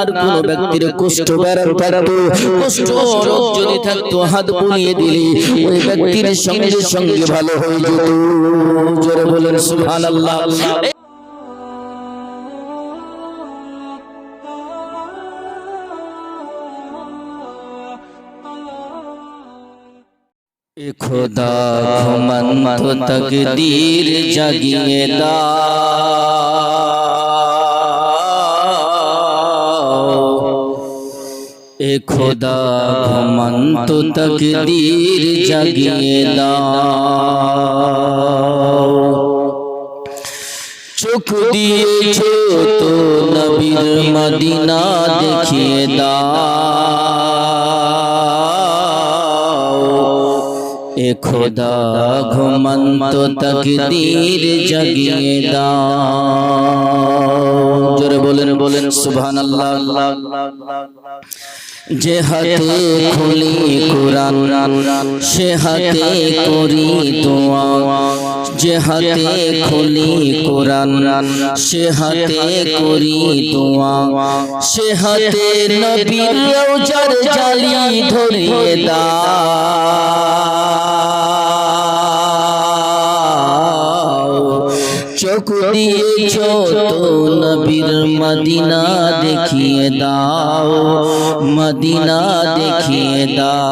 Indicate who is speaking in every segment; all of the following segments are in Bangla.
Speaker 1: আপনার কোন ব্যক্তির কুষ্ঠ বেরাম থাকতো, কুষ্ঠ রোগ যদি থাকতো, হাত বুলিয়ে দিলে ওই ব্যক্তির সঙ্গে সঙ্গে ভালো হয়ে যেত। জোরে বলেন সুবহানাল্লাহ। खुदा घुमन तो तकदीर जगिए दाओ, खुदा घुमन तो तकदीर जगिए दाओ। चुक दिए तो नबीर मदीना देखिए खुदा घुमन तो तकदीर जगिए दाओ। जोरे बोलें सुभानाल्लाह। जे हाथे खुली कुरान से हाथे करी दुआ, जे हाथे खुली कुरान से हाथे करी दुआ, से हाथे नबीर औजार जाली धरिए दाओ। चोख दिएছো तो नबीर मदीना देखिए दाओ, मदीना देखिए दाओ।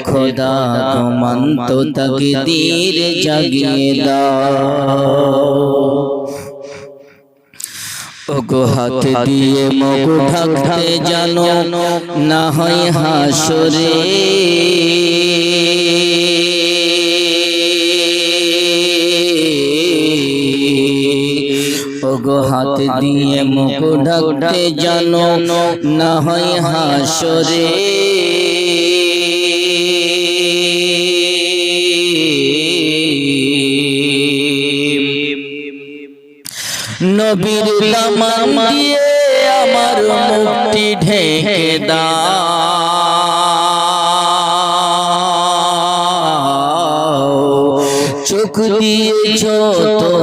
Speaker 1: खुदा घुमन तो तकदीर जगिए दाओ। ओगो हाथ दिए मुख ढकते जानो ना হয় হাসরে, ओगो हाथ दिए मुख ढकते जानो ना হয় হাসরে। নবীর দামান দিয়ে আমার মুক্তি ঢেকে দাও। চোখ দিয়েছো তো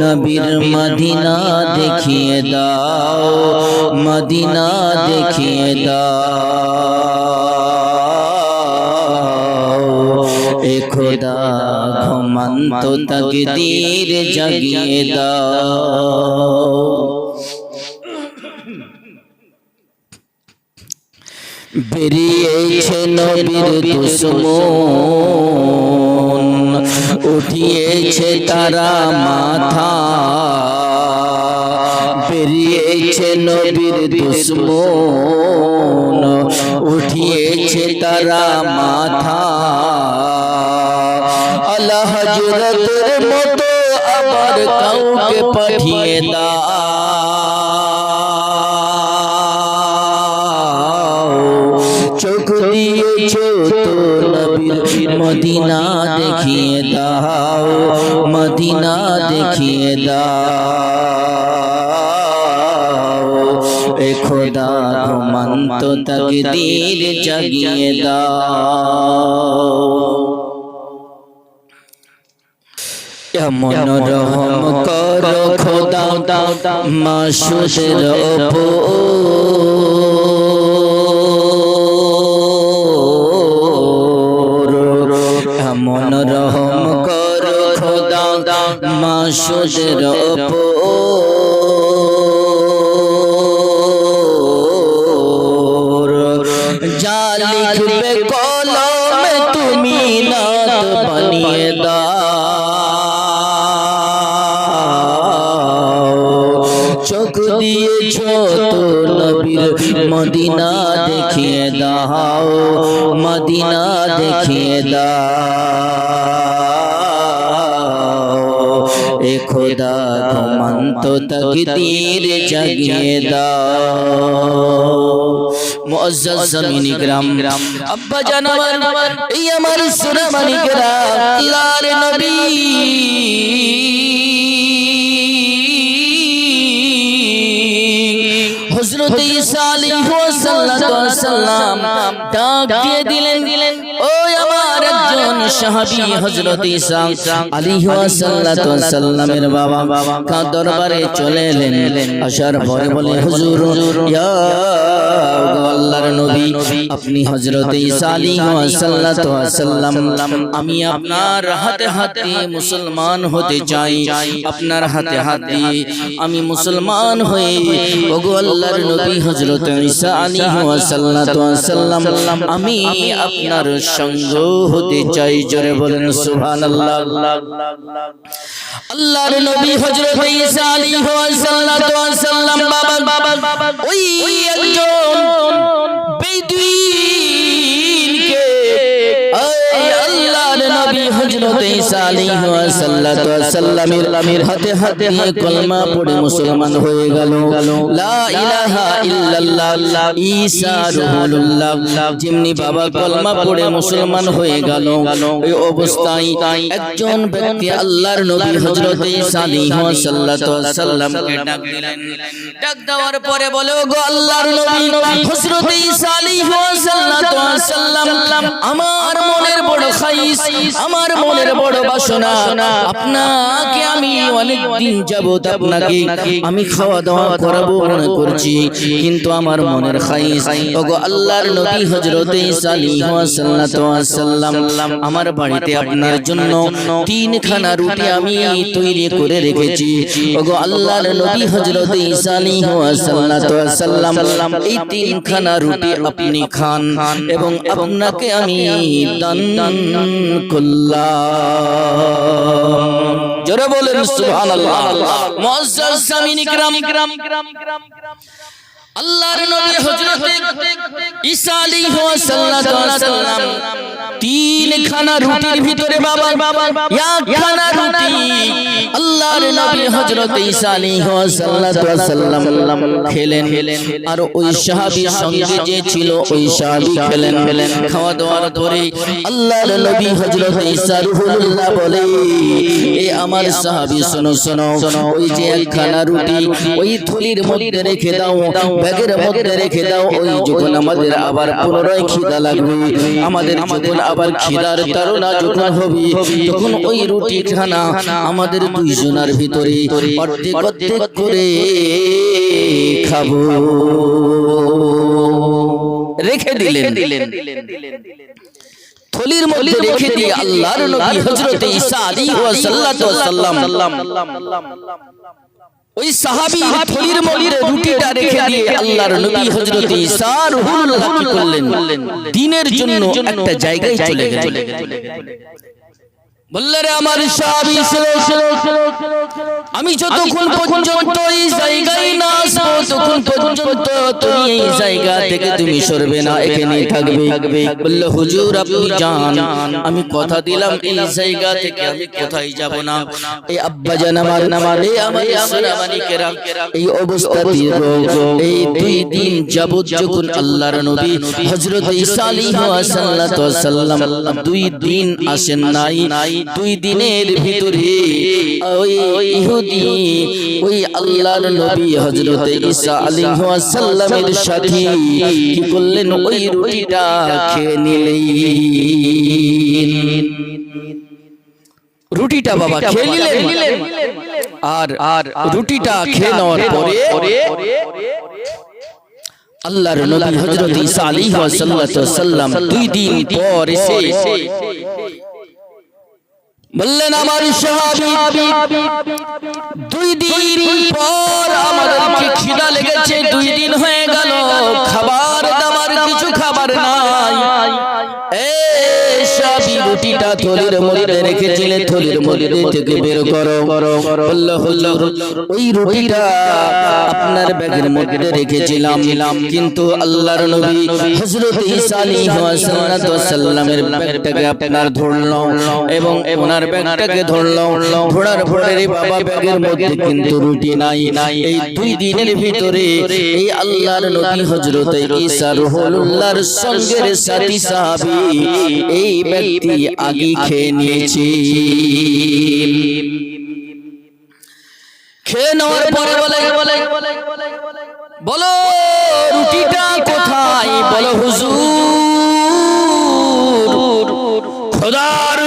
Speaker 1: নবীর মদিনা দেখিয়ে দাও, মদিনা দেখিয়ে দাও। खुदा घुमन तो तकदीर जगिए दाओ। বেরিয়েছে নবীর দুশমন, উঠিয়েছে তারা মাথা। বেরিয়েছে নবীর দুশমন, উঠিয়েছে তারা মাথা। আল্লাহ হযরতের মতো আবার কাউকে পাঠিয়ে দাও। চোখ দিয়েছো তো নবীর মদিনা দেখিয়ে দাও, মদিনা দেখিয়ে দাও। खुदा घुमन तो तकदीर जगिए दाओ। এমন রহম করো খোদা মাসুদের ওপর, এমন রহম করো খোদা মাসুদের ওপর। যা লিখবে কলমে তুমি নাত বানিয়ে দাও। চোখ দিয়েছো তো নবীর মদিনা দেখিয়ে দাও, মদিনা দেখিয়ে দাও। खुदा घुमन तो तकदीर जगिए दाओ। मुअज्जज ज़मीनी ग्राम अब्बा जान আমার এই আমার সোনা মানিকেরা, আল্লাহর নবী হযরত ঈসা আলাইহিস সালাম ডাক দিয়ে দিলেন, ও আমার একজন সাহাবী হযরত ঈসা আলাইহি সাল্লামের বাবা দরবারে চলে এলেন। আসার পরে বলে, হুজুর, ইয়া আল্লাহর নবী, আপনি হযরত ঈসা আলাইহি সাল্লাম, আমি আপনার হাতে হাত দিয়ে মুসলমান হতে চাই, আপনার হাতে হাত দিয়ে আমি মুসলমান হয়ে ওগো আল্লাহর নবী হযরত ঈসা আলাইহিস সালাম আমি আপনার সঙ্গ হতে চাই। জোরে বলেন সুবহানাল্লাহ। আল্লাহর নবী হযরত ঈসা আলাইহিস সালাম বাবা ওই একজন বেদুইনকে আল্লাহর নবী হযরত ঈসা আলাইহিস সালামের হাতে হাতে কলমা পড়ে মুসলমান হয়ে গেল। লা ইলাহা ইল্লাল্লাহ ঈসা রুহুল্লাহ। যেমনি বাবা কলমা পড়ে মুসলমান হয়ে গেল, এই অবস্থায় একজন ব্যক্তি আল্লাহর নবী হযরত ঈসা আলাইহিস সালামকে ডাক দিলেন। ডাক দেওয়ার পরে বলে, ওগো আল্লাহর নবী হযরত ঈসা আলাইহিস সালাম, আমার মনের বড় খাইস, আমার মনের বড় বাসনা, আপনাকে আমি অনেক দিন যাবত আপনাকে আমি খাওয়া দাওয়া করাবো মনে করছি, কিন্তু আমার মনের খাইস ওগো আল্লাহর নবী হযরত ঈসা আলাইহিস সালাম, আমার বাড়িতে আপনার জন্য 3 খানা রুটি আমি তৈরি করে রেখেছি। ওগো আল্লাহর নবী হযরত ঈসা আলাইহিস সালাম, এই 3 খানা রুটি আপনি খান এবং আপনাকে আমি দান করলাম। জোরে বলেন সুবহানাল্লাহ। মুআজ্জাজ সামিন ইকরাম, আল্লাহর নবী হযরত ঈসা আলাইহিস সালাম 3 খানা রুটির ভিতরে বাবা এক খানা রুটি আল্লাহর নবী হযরত ঈসা আলাইহিস সালাম খেলেন, আর ওই সাহাবীর সঙ্গে যে ছিল ওই সাহাবী খেলেন। খাওয়া দাওয়ার পরে আল্লাহর নবী হযরত ঈসা রুহুল্লাহ বলে, এ আমার সাহাবী শোনো, ওই যে এক খানা রুটি ওই থলির মধ্যে রেখে দাও, ব্যাগের মধ্যে রেখে দাও। ওই যখন আমাদের আবার পুনরায় খিদা লাগবে, আমাদের যখন আবার খিদার তাড়না যখন হবে, তখন ওই রুটি খানা আমাদের 2 জনের ভিতরে অর্ধেক অর্ধেক করে খাবো। রেখে দিলেন, থলির মধ্যে রেখে দিয়ে আল্লাহর নবী হযরত ঈসা আলাইহিস সালাম ওই সাহাবীর থলির মধ্যে রুটিটা রেখে দিয়ে আল্লাহর নবী হযরত ঈসা রুহুল্লাহ কি করলেন, দিনের জন্য একটা জায়গায় চলে গেলেন। বললে, রে আমার সাহাবী, আমি যতক্ষণ পর্যন্ত এই জায়গায় না আসবো ততক্ষণ পর্যন্ত তুমি এই জায়গা থেকে তুমি সরবে না, এখানেই থাকবে। বলল, হুজুর আপনি যান, আমি কথা দিলাম এই জায়গা থেকে আমি কোথায় যাব না। এই আব্বাজান আমার, এই আমার সোনামানিকেরা, এই অবস্থাতে এই 2 দিন যাবত যখন আল্লাহর নবী হযরত ঈসা আলাইহিস সালাম 2 দিন আসেন নাই, 2 দিনের ভিতরে ওই ইহুদি ওই আল্লাহর নবী হযরত ঈসা আলাইহিস সালামের সাথে কি করলেন, ওই রুটিটা খেয়ে নিলেন। রুটিটা বাবা খেয়ে নিলেন, আর রুটিটা খেয়ে নেওয়ার পরে আল্লাহর নবী হযরত ঈসা আলাইহিস সালাম 2 দিন পর এসে বললেন, আমার সাহাবী 2 দিন পর আমাদেরকে খিদা লেগেছে, 2 দিন হয়ে গেল, খাবার দাবার কিছু খাবার নাই। সাহাবী রুটিটা থলির মধ্যে রেখেছিলেন, থলির মধ্যে থেকে বের করো। বলল, হুজুর ওই রুটিটা আপনার ব্যাগের মধ্যে রেখেছিলাম, কিন্তু আল্লাহর নবী হযরত ঈসা আলাইহিস সালামের ব্যাগটাকে আপনার ধরলো এবং ওনার ব্যাগটাকে ধরলো। ধরার পরে বাবা ব্যাগের মধ্যে কিন্তু রুটি নাই। এই 2 দিনের ভিতরে এই আল্লাহর নবী হযরত ঈসা রুহুল্লাহর সঙ্গের সাথী সাহাবী এই ব্যক্তি আগে খেয়ে নিয়েছে। খেয়ে নেওয়ার পরে বলো রুটিটা কোথায়? বলো হুজুর খোদার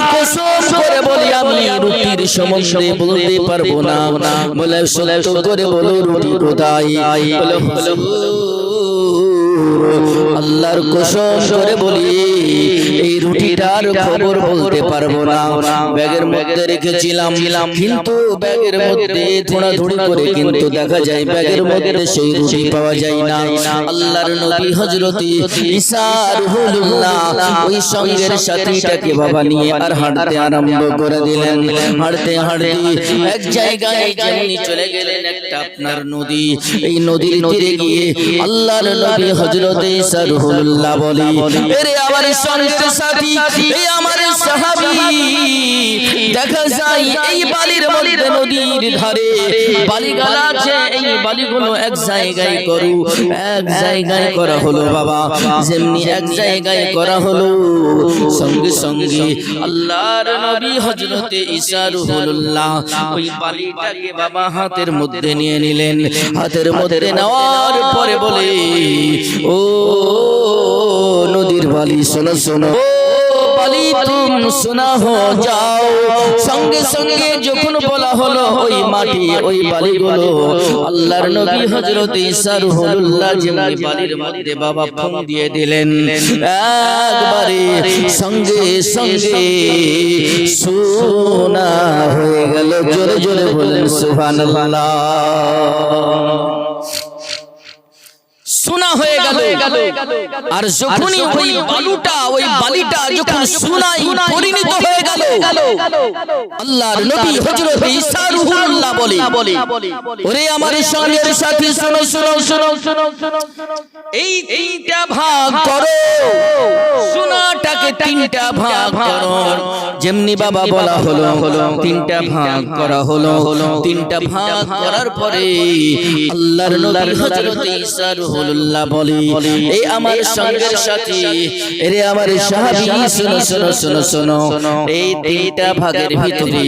Speaker 1: সম্বন্ধে বলতে পারবো না। বলে সত্য করে বলো রুটি কোথায়? বলে আল্লাহর কসম করে বলি এই রুটিটার খবর বলতে পারবো না। ব্যাগের মধ্যে রেখেছিলাম, কিন্তু ব্যাগের মধ্যে ধোঁড়াধুড়ি করে কিন্তু দেখা যায় ব্যাগের মধ্যে সেই রুটি পাওয়া যায় না। আল্লাহর নবী হযরত ঈসা রূহুল্লাহ ওই সঙ্গের সাথীটাকে বাবা নিয়ে আর হাঁটতে আরম্ভ করে দিলেন। হাঁটতে হাঁটতে এক জায়গায় যেমনি চলে গেলেন একটা আপনার নদী। এই নদীর তীরে গিয়ে আল্লাহর নবী হযরত ঈসা রূহুল্লাহ বলে, এরে আমার সঙ্গের সাথী, এই আমার সাহাবী, দেখা যায় এই বালির মধ্যে নদীর ধারে বালিগালা আছে, এই বালিগুলো এক জায়গায় করু, এক জায়গায় করা হলো বাবা। যেমনি এক জায়গায় করা হলো, সঙ্গে সঙ্গে আল্লাহর নবী হযরত ঈসা রূহুল্লাহ ওই বালিটাকে বাবা হাতের মধ্যে নিয়ে নিলেন। হাতের মধ্যে নেওয়ার পরে বলে, ও নদীর বালি শোনো শোনো, বালি তুম সুনা হো যাও। সঙ্গে সঙ্গে যখন বলা হলো ওই মাটি ওই বালিগুলো আল্লাহর নবী হযরত ঈসা রূহুল্লাহ যেমনি বালির মধ্যে বাবা ফুঁক দিয়ে দিলেন, একবারে সঙ্গে সঙ্গে সোনা হয়ে গেল। জোরে জোরে বলেন সুবহানাল্লাহ। সোনা হয়ে গেল। আর যখনই ওই বালিটা যখন সোনায় পরিণত হয়ে গেল, আল্লাহর নবী হযরত ঈসা রূহুল্লাহ বলে, ওরে আমার সঙ্গের সাথী শোনো শোনো শোনো শোনো, এই তিনটা ভাগ করো, সোনাটাকে তিনটা ভাগ করো। যেমনি বাবা বলা হলো তিনটা ভাগ করা হলো। তিনটা ভাগ করার পরে আল্লাহর নবী হযরত ঈসা রূহুল্লাহ বলে, এই আমার সঙ্গের সাথী, এরে আমার সাহাবী, শোনো শোনো শোনো শোনো, এই তিনটা ভাগের ভিতরে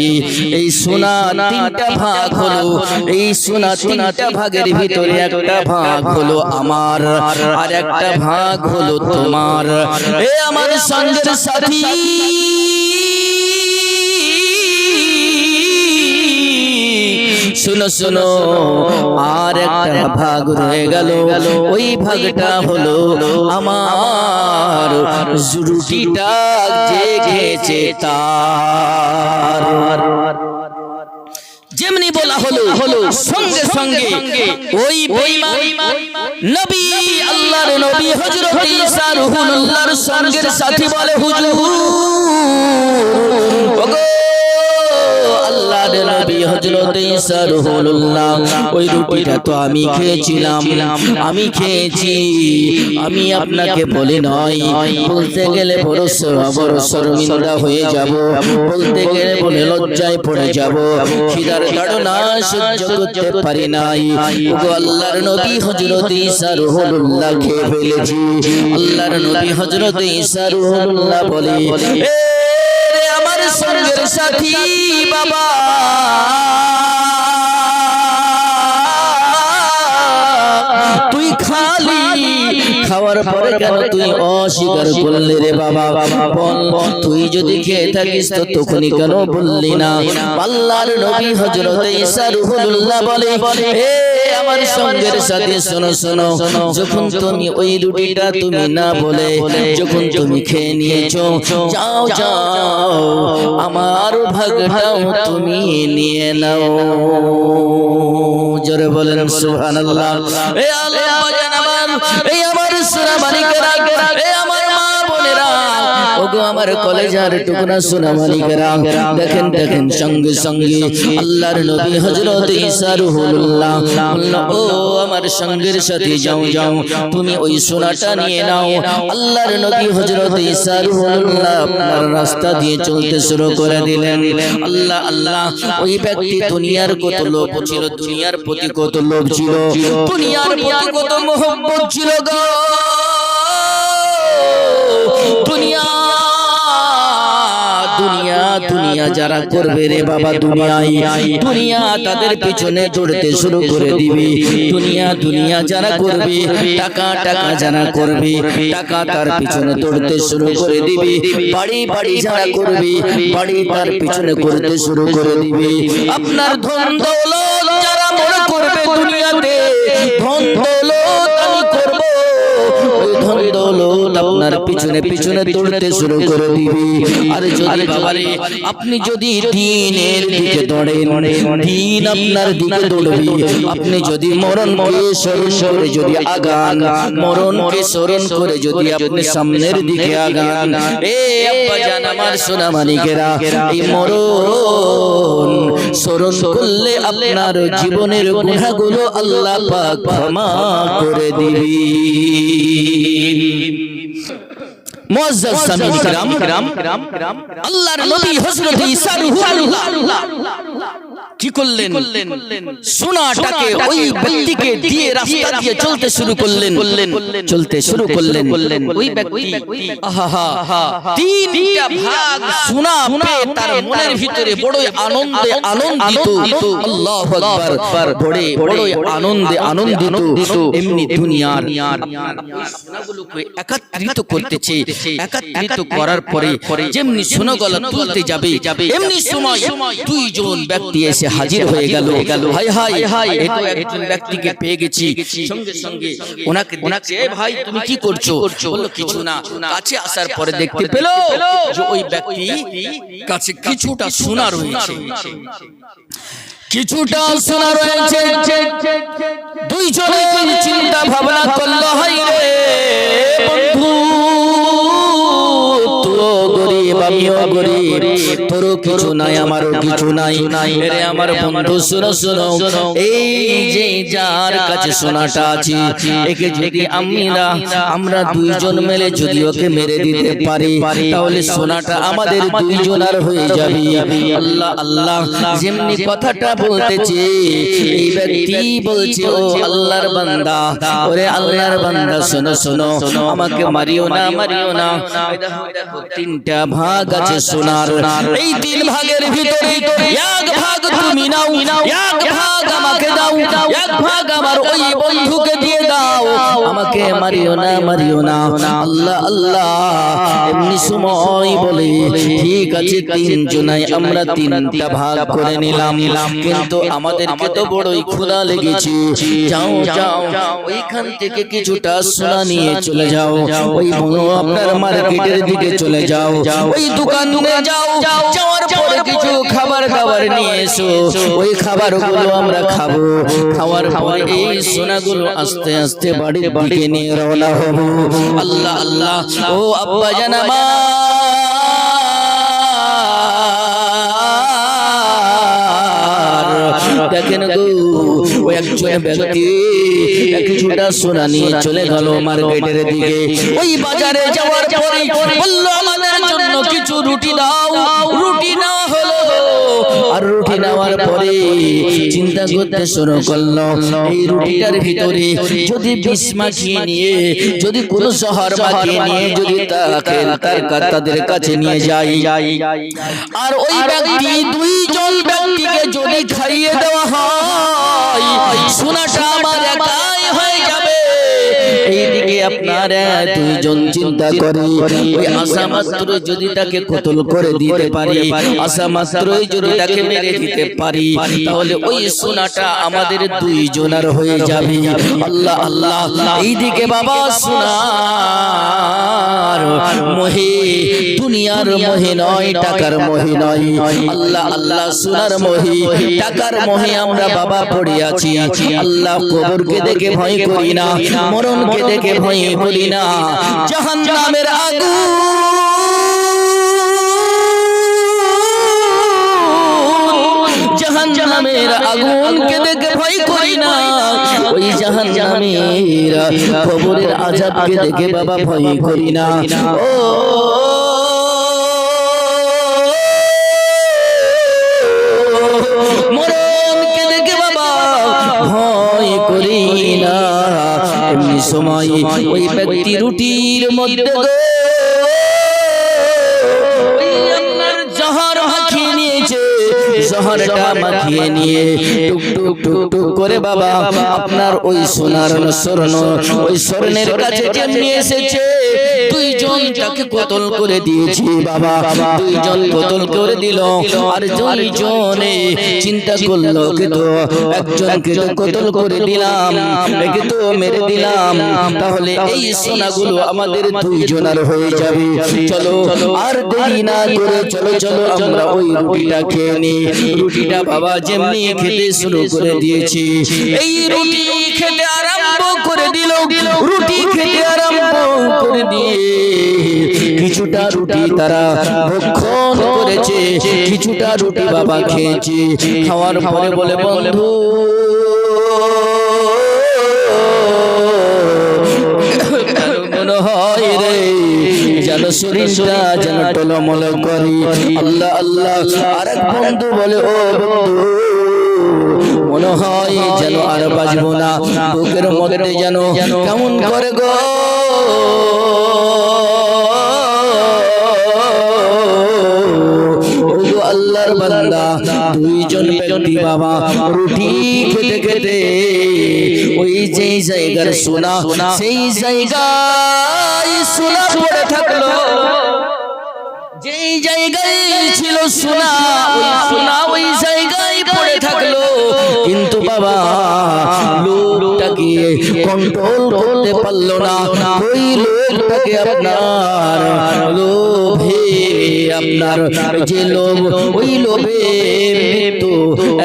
Speaker 1: এই সোনা তিনটা ভাগ হলো। এই সোনা তিনটা ভাগের ভিতরে একটা ভাগ হলো আমার, আর একটা ভাগ হলো তোমার। এ আমার সঙ্গের সাথী, শুনো শুনো, আর একটা ভাগ রয়ে গেল। ওই ভাগটা হলো আমার, রুটিটা যে খেয়েছে তার। যেমনি বলা হলো সঙ্গে সঙ্গে ওই বেঈমান নবী আল্লাহর নবী হযরত ঈসা রূহুল্লাহর সঙ্গের সাথী বলে, হুজুর ওগো আল্লাহর নবী হযরত ঈসা রূহুল্লাহ, ওই রুটিটা তো আমি খেয়েছিলাম, আমি খেয়েছি, আমি আপনাকে বলে নয়, বলতে গেলে বড় শর্মিন্দা হয়ে যাব, বলতে গেলে বলে লজ্জায় পড়ে যাব, খিদার তাড়না সহ্য করতে পারি নাই। ওগো আল্লাহর নবী হযরত ঈসা রূহুল্লাহ খেয়ে ফেলেছি। আল্লাহর নবী হযরত ঈসা রূহুল্লাহ বলে, আমার সঙ্গের সাথী বাবা, তুই খালি খাওয়ার পরে কেন তুই অস্বীকার করলি রে বাবা? বল, তুই যদি খেয়ে থাকিস তো তখনই কেন বললি না? আল্লাহর নবী হযরত ঈসা রূহুল্লাহ বলে, হে আমার সঙ্গের সাথে শোনো শোনো, যখন তুমি ওই রুটিটা তুমি না বলে যখন তুমি খেয়ে নিয়েছো, যাও যাও আমার ভাগটাও তুমি নিয়ে নাও। জোরে বলেন সুবহানাল্লাহ। এ আল্লাহ জানাবান, এই আমার সোনা মালিকেরা, এ আমার মা বোনেরা, ওগো আমার কলেজার টুকরা সোনা মালিকেরা, দেখেন দেখেন সঙ্গে সঙ্গে আল্লাহর নবী হযরত ঈসা রূহুল্লাহ বলল, ও আমার সঙ্গের সাথে যাও যাও তুমি ওই সোনাটা নিয়ে নাও। আল্লাহর নবী হযরত ঈসা রূহুল্লাহ আপনার রাস্তা দিয়ে চলতে শুরু করে দিলেন। আল্লাহ আল্লাহ, ওই ব্যক্তি দুনিয়ার কত লোভ ছিল, দুনিয়ার প্রতি কত লোভ ছিল, দুনিয়ার প্রতি কত মোহব্বত ছিল গো। দুনিয়া দুনিয়া দুনিয়া যারা করবে রে বাবা দুনিয়ায় দুনিয়া তাদের পিছনে দৌড়তে শুরু করে দিবে দুনিয়া দুনিয়া যারা করবে টাকা টাকা যারা করবে টাকা তার পিছনে দৌড়তে শুরু করে দিবে বাড়ি বাড়ি যারা করবে বাড়ি তার পিছনে করতে শুরু করে দিবে আপনার ধন দৌলত যারা মনে করবে দুনিয়াতে ধন দৌলত আমি করব ওই ধন দৌলত আপনার পিছনে পিছনে দৌড়তে শুরু করে দিবে আর যদি বাবারে আপনি যদি দ্বীনের দিকে দৌড়েন দ্বীন আপনার দিকে দৌড়বে আপনি যদি মরণকে স্মরণ করে যদি আগান মরণকে স্মরণ করে যদি আপনি সামনের দিকে আগান এ আব্বা জান আমার সোনা মানিকেরা এই মরণ স্মরণ করলে আপনার জীবনের গুনাহগুলো আল্লাহ পাক ক্ষমা করে দিবেন মুআজ্জাজ সামিন কিরাম আল্লাহর নবী হযরত ঈসা রূহুল্লাহ কি করলেন সোনাটাকে ওই ব্যক্তিকে দিয়ে রাস্তা দিয়ে চলতে শুরু করলেন ওই ব্যক্তি আহা তিনটা ভাগ সোনা পেয়ে তার মনের ভিতরে বড়ই আনন্দে আনন্দিত আল্লাহু আকবার বড়ই আনন্দে আনন্দিত এমনি দুনিয়ার সোনাগুলোকে একত্রিত করতেছে একত্রিত করার পরে যেমনি সোনাগুলো তুলতে যাবে এমনি সময় দুইজন ব্যক্তি এসে হাজির হয়ে গেল হায় হায় এই তো একজন ব্যক্তিকে পেয়ে গেছি সঙ্গে সঙ্গে ওনাকে ভাই তুমি কি করছো বললো কিছু না কাছে আসার পরে দেখতে পেল যে ওই ব্যক্তি কাছে কিছুটা সোনা রয়েছে দুইজনে চিন্তা ভাবনা করলো হায় রে বন্ধু আমিও গরিব তোরও কিছু নাই আমারও কিছু নাই রে আমার বন্ধু শোনো এই যে যার কাছে সোনাটা আছে একে যদি আমরা দুইজন মিলে যদি ওকে মেরে দিতে পারি তাহলে সোনাটা আমাদের দুইজনের হয়ে যাবে আল্লাহ আল্লাহ যেমনি কথাটা বলতেছে এই ব্যক্তি বলছে ও আল্লাহর বান্দা ওরে আল্লাহর বান্দা শোনো আমাকে মারিও না দেখো তিনটা ভাগ আছে সোনার এই তিন ভাগের ভিতরে এক ভাগ তুমি নাও এক ভাগ আমাকে দাও এক ভাগ আমার ওই বন্ধুকে দিয়ে দাও আমাকে মারিও না আল্লাহ আল্লাহ এমনি সময় বলে ঠিক আছে তিনজনাই আমরা তিনটা ভাগ করে নিলাম কিন্তু আমাদেরকে তো বড়ই ক্ষুধা লেগেছে যাও ওইখান থেকে কিছুটা সোনা নিয়ে চলে যাও ওই আপনার মার্কেটের দিকে চলে যাও ওই দোকানে যাওয়ার পরে কিছু খাবার নিয়ে এসো ওই খাবারগুলো আমরা খাবো খাওয়ার পরে এই সোনাগুলো আস্তে আস্তে বাড়ির দিকে নিয়ে রওনা হব আল্লাহ আল্লাহ ও আব্বা জান দেখেন গো ওই একজন ব্যক্তি কিছুটা সোনা নিয়ে চলে গেল মার্কেটের দিকে ওই বাজারে যাওয়ার পরে বলল আমাদের জন্য কিছু রুটি দাও রুটি না হলো আর রুটি নেওয়ার পরে চিন্তা করতে শুরু করলো এই রুটিটার ভিতরে যদি বিষ মাখিয়ে নিয়ে যদি কোন শহর মাখিয়ে নিয়ে যদি তাদের কাছে নিয়ে যাই আর ওই ব্যক্তি দুইজন ব্যক্তিকে যদি খাইয়ে দেওয়া হয় সোনাটা আমার একাই হয়ে যাবে এইদিকে আপনারা দুইজন চিন্তা করে ওই আশা মাত্র যদি তাকে কতল করে দিতে পারি আশা মাত্রই যদি তাকে মেরে দিতে পারি তাহলে ওই সোনাটা আমাদের দুইজনের হয়ে যাবে আল্লাহ আল্লাহ এইদিকে বাবা সোনার মোহে দুনিয়ার মোহে নয় টাকার মোহে নয় আল্লাহ আল্লাহ সোনার মোহে টাকার মোহে আমরা বাবা পড়ে আছি আল্লাহ কবরকে দেখে ভয় করি না মরণকে দেখে ভয় করি না জাহান্নামের আগুন জাহান্নামের আগুনকে দেখে ভয় করি না ওই জাহান্নামের কবরের আযাবকে দেখে বাবা ভয় করি না ও মরণকে দেখে বাবা ভয় করি না এমনি সময় ওই ব্যক্তি রুটির মধ্যে জহরটা মাখিয়ে নিয়ে টুক টুক টুক টুক করে বাবা আপনার ওই সোনার স্বর্ণ ওই স্বর্ণের কাছে যেমনি এসেছে দুইজন তাকে কতল করে দিয়েছি বাবা দুইজন কতল করে দিল আর দুইজনে চিন্তা করলো কিন্তু একজনকে তো কতল করে দিলাম একে তো মেরে দিলাম তাহলে এই সোনাগুলো আমাদের দুইজনের হয়ে যাবে চলো আর দেরি না করে চলো চলো আমরা ওই রুটিটা খেয়ে নিই রুটিটা বাবা যেমনি খেতে শুরু করে দিয়েছি এই রুটি খেতে আরম্ভ করে দিল রুটি খেতে আরম্ভ করে দিয়ে কিছুটা রুটি তারা ভক্ষণ করেছে কিছুটা রুটি বাবা খেয়েছে খাওয়ার পরে বলে বন্ধু মনে হয় রে যেন শরীরটা যেন টলমল করে আল্লাহ আল্লাহ আরেক বন্ধু বলে ও বন্ধু মনে হয় যেন আর বাঁচবো না বুকের মধ্যে যেন কেমন করে গো আল্লাহর বান্দা দুইজন ব্যক্তি বাবা রুটি খেতে খেতে ওই যে জায়গার সোনা সেই জায়গায় সোনা পড়ে থাকলো যেই জায়গায় ছিল সোনা ওই জায়গায় পড়ে থাকলো কিন্তু বাবা লোকটাকে কন্ট্রোল করতে পারলো না ওই লোকটাকে আপনার লোভে আপনার যে লোভ ওই লোভে মৃত্যু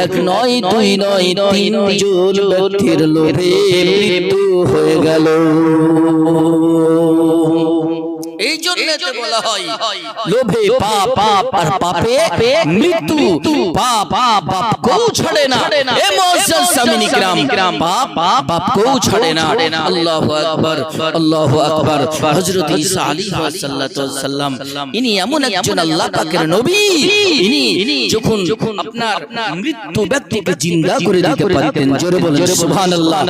Speaker 1: এক নয় দুই নয় তিনজন ব্যক্তির লোভে মৃত্যু হয়ে গেল এই জন্য বলা হয় লোভে পাপ পাপ আর পাপে মৃত্যু পাপ পাপ কো ছাড়ে না এ মুআজ্জাজ সামিনী کرام পাপ পাপ কো ছাড়ে না আল্লাহু আকবার আল্লাহু আকবার হযরত ঈসা আলাইহিস সালাম ইনি এমন একজন আল্লাহ পাকের নবী ইনি যখন আপনার মৃত্যু ব্যক্তিকে জিন্দা করে দিতে পারতেন জোরে বলেন সুবহানাল্লাহ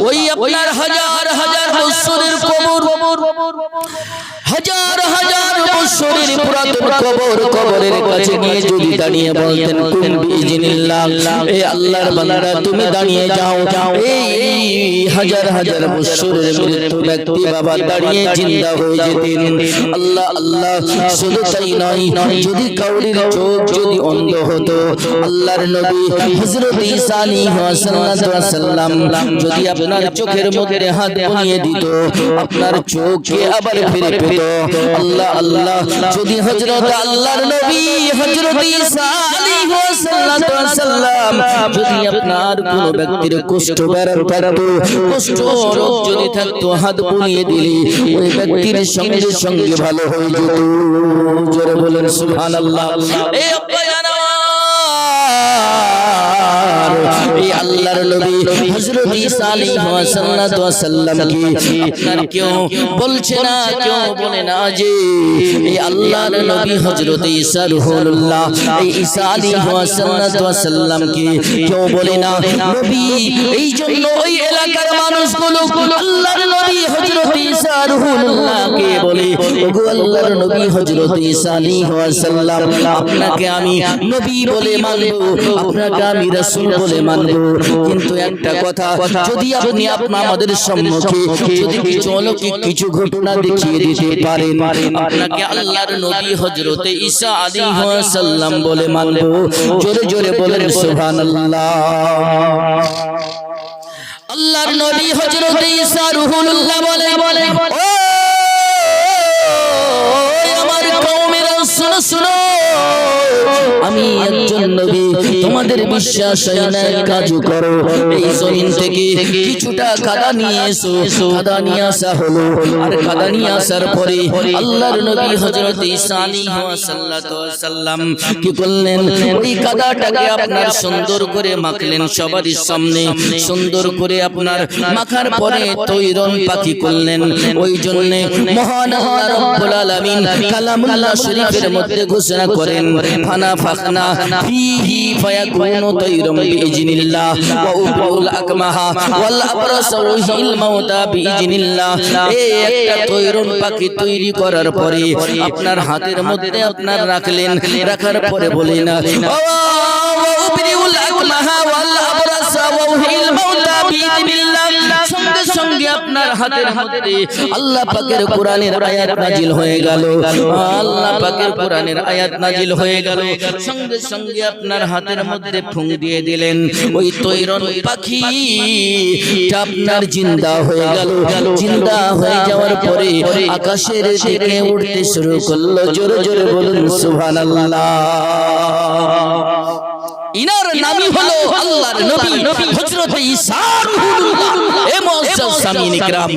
Speaker 1: ওই আপনার হাজার হাজার বছরের কবর হাজার হাজার বছরের পুরাতন কবরের কাছে গিয়ে যদি দাঁড়িয়ে বলতেন কুন বিইজনিল্লাহ এ আল্লাহর বান্দা তুমি দাঁড়িয়ে যাও এই হাজার হাজার বছরের মৃত্যু ব্যক্তি বাবা দাঁড়িয়ে জিন্দা হয়ে যেতেন আল্লাহ আল্লাহ শুধু তাই নয় যদি কাউরির চোখ যদি অন্ধ হতো আল্লাহর নবী হযরত ঈসা আলাইহিস সালাম যদি আপনার চোখের মধ্যে হাত বুলিয়ে দিত আপনার চোখকে আবার ফিরে পেত আল্লাহ আল্লাহ যদি হযরত আল্লাহর নবী হযরত ঈসা আলাইহিস সালাম যদি আপনার কোন ব্যক্তির কষ্ট বেরাতো কষ্ট রোগ যদি থাকতো হাত বুলিয়ে দিলে ওই ব্যক্তির সঙ্গে সঙ্গে ভালো হয়ে যেত জোরে বলেন সুবহানাল্লাহ এ আব্বায়ানা এই আল্লাহর নবী হযরত ঈসা আলাইহিস সালাম কি আপনার কেউ বলছে না কেউ বলে না যে এই আল্লাহর নবী হযরত ঈসা রূহুল্লাহ এই ঈসা আলাইহিস সালাম কি কেউ বলে না নবী এই জন্য ওই এলাকার মানুষগুলো আল্লাহর নবী হযরত ঈসা রূহুল্লাহ কে বলে ওগো আল্লাহর নবী হযরত ঈসা আলাইহিস সালাম আপনাকে আমি নবী বলে মানব আপনাকে আমি রাসূল বলে মানব কিন্তু একটা কথা যদি আপনি আমাদের সম্মুখে যদি কিছু অলৌকিক কিছু ঘটনা দেখিয়ে দিতে পারেন আপনাকে আল্লাহর নবী হযরত ঈসা আলাইহিস সালাম বলে মানব জোরে জোরে বলেন সুবহানাল্লাহ আল্লাহর নবী হযরত ঈসা রূহুল্লাহ বলে ও আমার কওমেরা শুনো শুনো আমি একজন নবী তোমাদের বিশ্বাস হয় না কাজ করো এই জমিন থেকে কিছুটা কাদা নিয়ে এসো কাদা নিয়ে আসা হলো আর কাদা নিয়ে আসার পরে আল্লাহর নবী হযরত ঈসা আলাইহিস সালাম কি করলেন ওই কাদাটাকে আপনার সুন্দর করে মাখলেন সবার সামনে সুন্দর করে আপনার মাখার পরে তৈরন পাখি করলেন ওই জন্য মহান আল্লাহ রাব্বুল আলামিন কালামুল্লাহ শরীফের মধ্যে ঘোষণা করেন ফানা ফাখনা ফিহি ফায়াকুনু তায়রাম বিইজনিল্লাহ ওয়া উবুল আকমাহা ওয়াল আবরাস ওয়াহিল মাউতা বিইজনিল্লাহ এই একটা তৈরন পাখি তৈরি করার পরে আপনার হাতের মধ্যে আপনার রাখলেন রাখার পরে বলেন ও ওয়া উবরিউল আকমাহা ওয়াল আবরাসা ওয়া উহিল মাউতা বিইذنিল্লাহ সঙ্গে সঙ্গে আপনার হাতের মধ্যে আল্লাহ পাকের কোরআনের আয়াত নাজিল হয়ে গেল আল্লাহ পাকের কোরআনের আয়াত নাজিল হয়ে গেল সঙ্গে সঙ্গে আপনার হাতের মধ্যে ফুঁক দিয়ে দিলেন ওই তৈরন পাখি আপনার জিন্দা হয়ে গেল জিন্দা হয়ে যাওয়ার পরে আকাশের দিকে উড়তে শুরু করলো জোরে জোরে বলুন সুবহানাল্লাহ ইনার নামই হলো আল্লাহর নবী হযরত ঈসা রূহুল্লাহ এ মুআজ্জাজ সামিন ইকরাম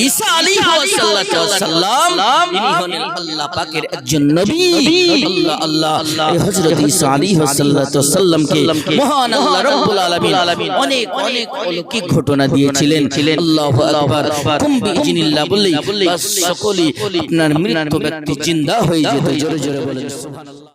Speaker 1: ঈসা আলাইহিস সালাম ইনি হলেন আল্লাহ পাকের একজন নবী আল্লাহ আল্লাহ এই হযরত ঈসা আলাইহিস সালামকে মহান আল্লাহ রাব্বুল আলামিন অনেক অনেক অলৌকিক ঘটনা দিয়েছিলেন আল্লাহু আকবার কুম বিইذনিল্লাহ বললেই সকলেই আপনার মৃত ব্যক্তি জিন্দা হয়ে যেত জোরে জোরে বলেন সুবহানাল্লাহ।